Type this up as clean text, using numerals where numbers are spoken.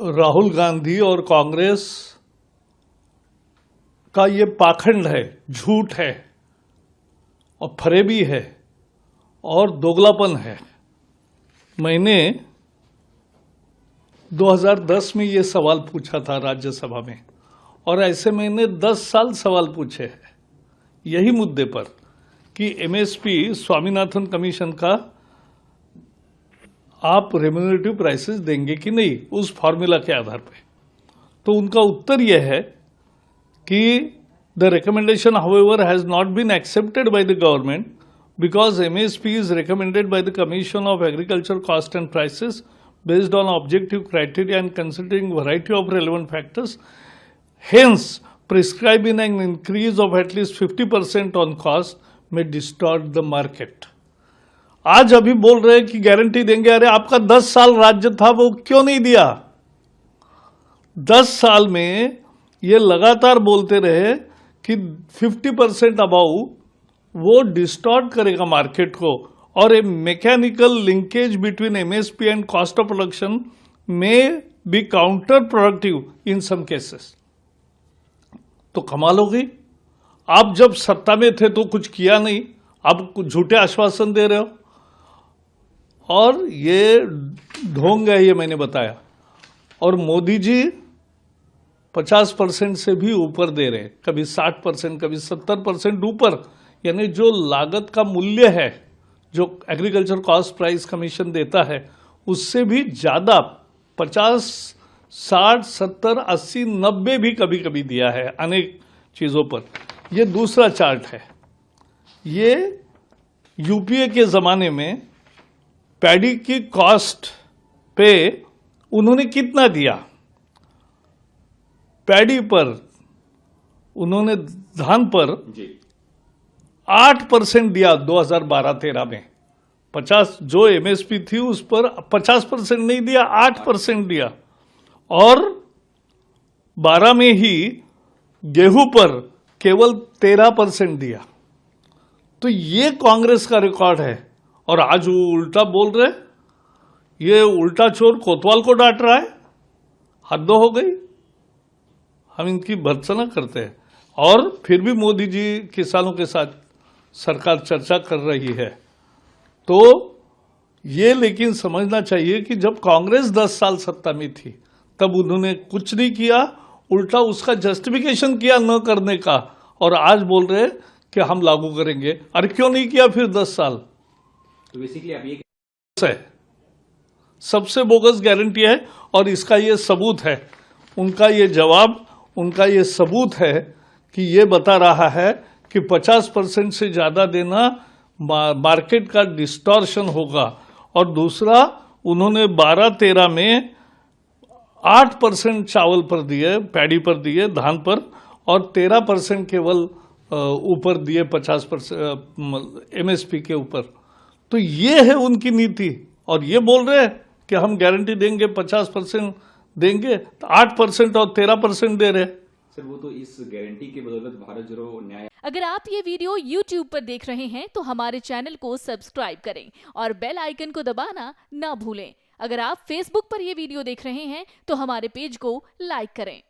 राहुल गांधी और कांग्रेस का ये पाखंड है, झूठ है और फरेबी है और दोगलापन है। मैंने 2010 में ये सवाल पूछा था राज्यसभा में और ऐसे मैंने 10 साल सवाल पूछे हैं यही मुद्दे पर कि एमएसपी स्वामीनाथन कमीशन का आप रेम्यूनरेटिव प्राइसेस देंगे कि नहीं उस फॉर्मूला के आधार पे। तो उनका उत्तर यह है कि the recommendation however has not been accepted by the government because MSP is recommended by the commission of agriculture cost and prices based on objective criteria and considering variety of relevant factors. Hence, prescribing an increase of at least 50% on cost may distort the market. आज अभी बोल रहे हैं कि guarantee देंगे। अरे आपका 10 साल राज्य था, वो क्यों नहीं दिया? 10 साल में ये लगातार बोलते रहे कि 50% अबाउ वो डिस्टॉर्ट करेगा मार्केट को और a mechanical linkage between MSP and cost of production में be counter productive in some cases. तो कमाल हो गई। आप जब सत्ता में थे तो कुछ किया नहीं, आप झूठे आश्वासन दे रहे हो और ये ढोंग है, ये मैंने बताया। और मोदी जी 50% से भी ऊपर दे रहे हैं, कभी 60%, कभी 70% ऊपर। यानी जो लागत का मूल्य है जो एग्रीकल्चर कॉस्ट प्राइस कमीशन देता है उससे भी ज्यादा 50, 60, 70, 80, 90 भी कभी कभी दिया है अनेक चीजों पर। यह दूसरा चार्ट है। ये यूपीए के जमाने में पैडी की कॉस्ट पे उन्होंने कितना दिया। पैडी पर उन्होंने धान पर 8% दिया 2012-13 में। 50 जो एमएसपी थी उस पर 50% नहीं दिया, 8% दिया। और 12 में ही गेहूं पर केवल 13% दिया। तो ये कांग्रेस का रिकॉर्ड है और आज वो उल्टा बोल रहे। ये उल्टा चोर कोतवाल को डांट रहा है। हद हो गई। हम इनकी भर्त्सना करते हैं और फिर भी मोदी जी किसानों के साथ सरकार चर्चा कर रही है। तो ये लेकिन समझना चाहिए कि जब कांग्रेस 10 साल सत्ता में थी तब उन्होंने कुछ नहीं किया, उल्टा उसका जस्टिफिकेशन किया न करने का, और आज बोल रहे कि हम लागू करेंगे। अरे क्यों नहीं किया फिर 10 साल? तो बेसिकली अब ये है सबसे बोगस गारंटी है और इसका ये सबूत है। उनका ये जवाब, उनका ये सबूत है कि ये बता रहा है कि 50% से ज्यादा देना मार्केट का डिस्टॉर्शन होगा। और दूसरा, उन्होंने 12-13 में 8% चावल पर दिए, पैडी पर दिए, धान पर, और 13% केवल ऊपर दिए 50% एमएसपी के ऊपर। तो ये है उनकी नीति। और ये बोल रहे हैं कि हम गारंटी देंगे, 50% देंगे, तो 8% और 13% दे रहे। सर वो तो इस गारंटी के बदौलत भारत जोड़ो न्याय। अगर आप ये वीडियो YouTube पर देख रहे हैं तो हमारे चैनल को सब्सक्राइब करें और बेल आइकन को दबाना ना भूलें। अगर आप Facebook पर ये वीडियो देख रहे हैं तो हमारे पेज को लाइक करें।